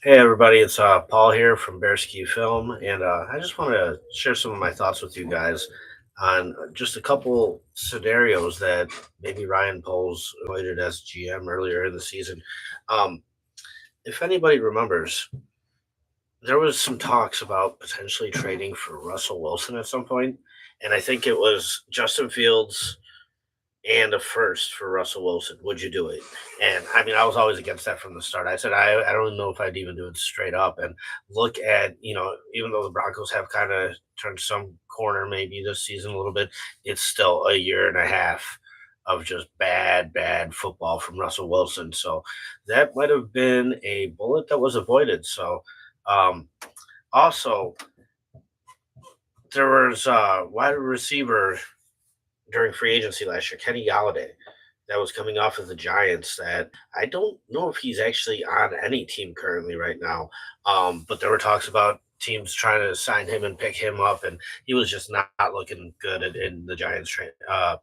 Hey everybody, it's Paul here from BEARSKIFILM, and I just want to share some of my thoughts with you guys on just a couple scenarios that maybe Ryan Poles avoided as GM earlier in the season. Um, if anybody remembers, there was some talks about potentially trading for Russell Wilson at some point, and I think it was Justin Fields and a first for Russell Wilson. Would you do it? And I mean, I was always against that from the start. I said I don't know if I'd even do it straight up. And look at even though the Broncos have kind of turned some corner maybe this season a little bit, it's still a year and a half of just bad football from Russell Wilson. So that might have been a bullet that was avoided. So um, also there was wide receiver during free agency last year, Kenny Galladay, that was coming off of the Giants. That I don't know if he's actually on any team currently right now. But there were talks about teams trying to sign him and pick him up, and he was just not looking good in the Giants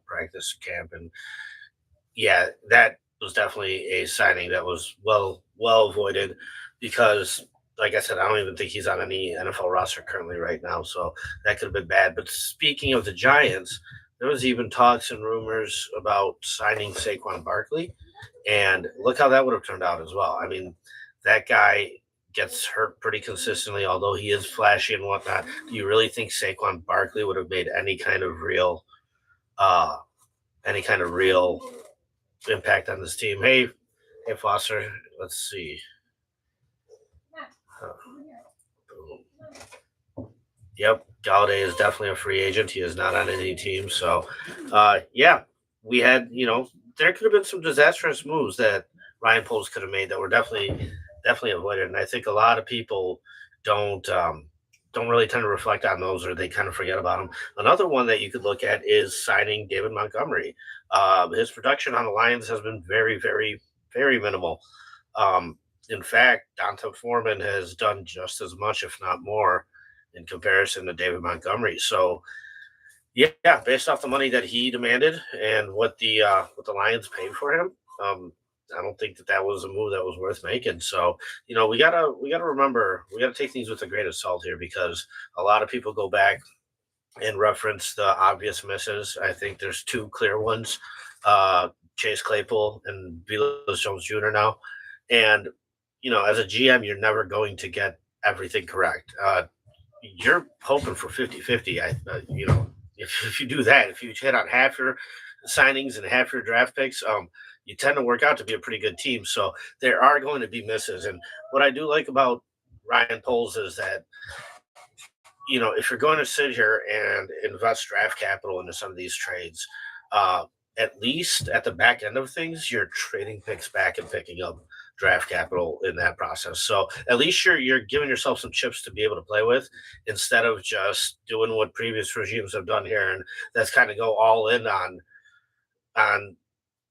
practice camp. And yeah, that was definitely a signing that was well avoided because. Like I said, I don't even think he's on any NFL roster currently right now, so that could have been bad. But speaking of the Giants, there was even talks and rumors about signing Saquon Barkley, and look how that would have turned out as well. I mean, that guy gets hurt pretty consistently, although he is flashy and whatnot. Do you really think Saquon Barkley would have made uh, any kind of real impact on this team? Hey, Foster. Let's see. Uh, Yep, Galladay is definitely a free agent. He is not on any team. So, yeah, we had there could have been some disastrous moves that Ryan Poles could have made that were definitely avoided. And I think a lot of people don't don't really tend to reflect on those, or they kind of forget about them. Another one that you could look at is signing David Montgomery. His production on the Lions has been very minimal. Um, in fact, Donta Foreman has done just as much, if not more, in comparison to David Montgomery. So yeah, based off the money that he demanded and what the Lions paid for him, I don't think that that was a move that was worth making. So we gotta remember, we gotta take things with a grain of salt here because a lot of people go back and reference the obvious misses. I think there's two clear ones: Chase Claypool and Velus Jones Jr. now, and as a GM, you're never going to get everything correct. You're hoping for 50-50. If you do that, if you hit on half your signings and half your draft picks, you tend to work out to be a pretty good team. So there are going to be misses. And what I do like about Ryan Poles is that, if you're going to sit here and invest draft capital into some of these trades, uh, at least at the back end of things, you're trading picks back and picking up draft capital in that process. So at least you're giving yourself some chips to be able to play with instead of just doing what previous regimes have done here, and that's kind of go all in on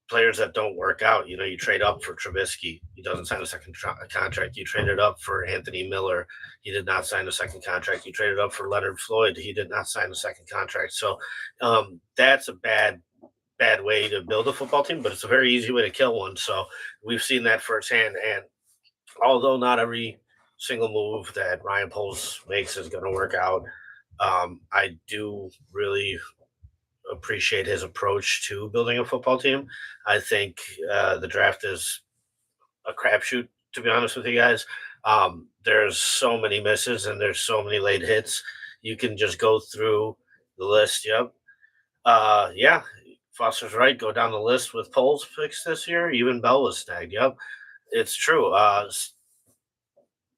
players that don't work out. You trade up for Trubisky. He doesn't sign a second contract. You traded up for Anthony Miller. He did not sign a second contract. You traded up for Leonard Floyd. He did not sign a second contract. So that's a bad way to build a football team, but it's a very easy way to kill one. So we've seen that firsthand. And although not every single move that Ryan Poles makes is going to work out, I do really appreciate his approach to building a football team. I think the draft is a crapshoot, to be honest with you guys. There's so many misses and there's so many late hits. You can just go through the list. Yep. Yeah, Foster's right. Go down the list with Poles picks this year. Even Bell was snagged. Yep, it's true.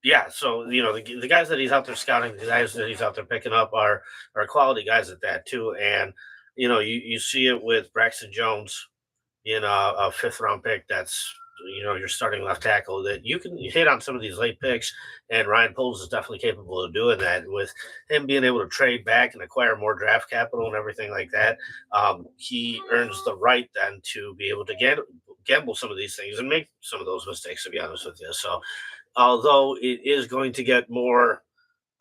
Yeah, so the guys that he's out there scouting, the guys that he's out there picking up are quality guys at that too. And you see it with Braxton Jones in a fifth round pick. That's your starting left tackle that you can hit on some of these late picks, and Ryan Poles is definitely capable of doing that with him being able to trade back and acquire more draft capital and everything like that. He earns the right then to be able to gamble some of these things and make some of those mistakes, to be honest with you. So although it is going to get more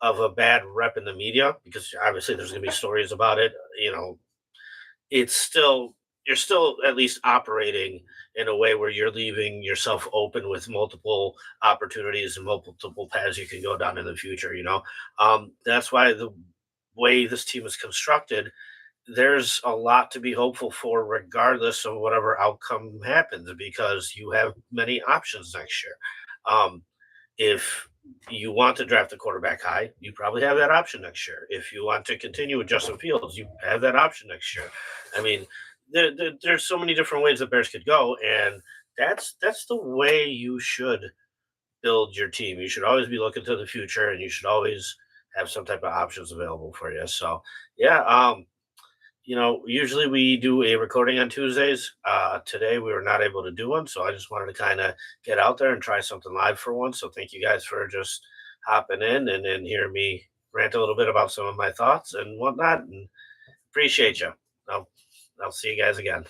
of a bad rep in the media because obviously there's going to be stories about it, it's still you're still at least operating in a way where you're leaving yourself open with multiple opportunities and multiple paths you can go down in the future. That's why the way this team is constructed, there's a lot to be hopeful for, regardless of whatever outcome happens, because you have many options next year. Um, if you want to draft a quarterback high, you probably have that option next year. If you want to continue with Justin Fields, you have that option next year. I mean, there's so many different ways the Bears could go, and that's the way you should build your team. You should always be looking to the future, and you should always have some type of options available for you. So, yeah, usually we do a recording on Tuesdays. Today we were not able to do one, so I just wanted to kind of get out there and try something live for once. So thank you guys for just hopping in and hearing me rant a little bit about some of my thoughts and whatnot. And appreciate you. I'll, I'll see you guys again.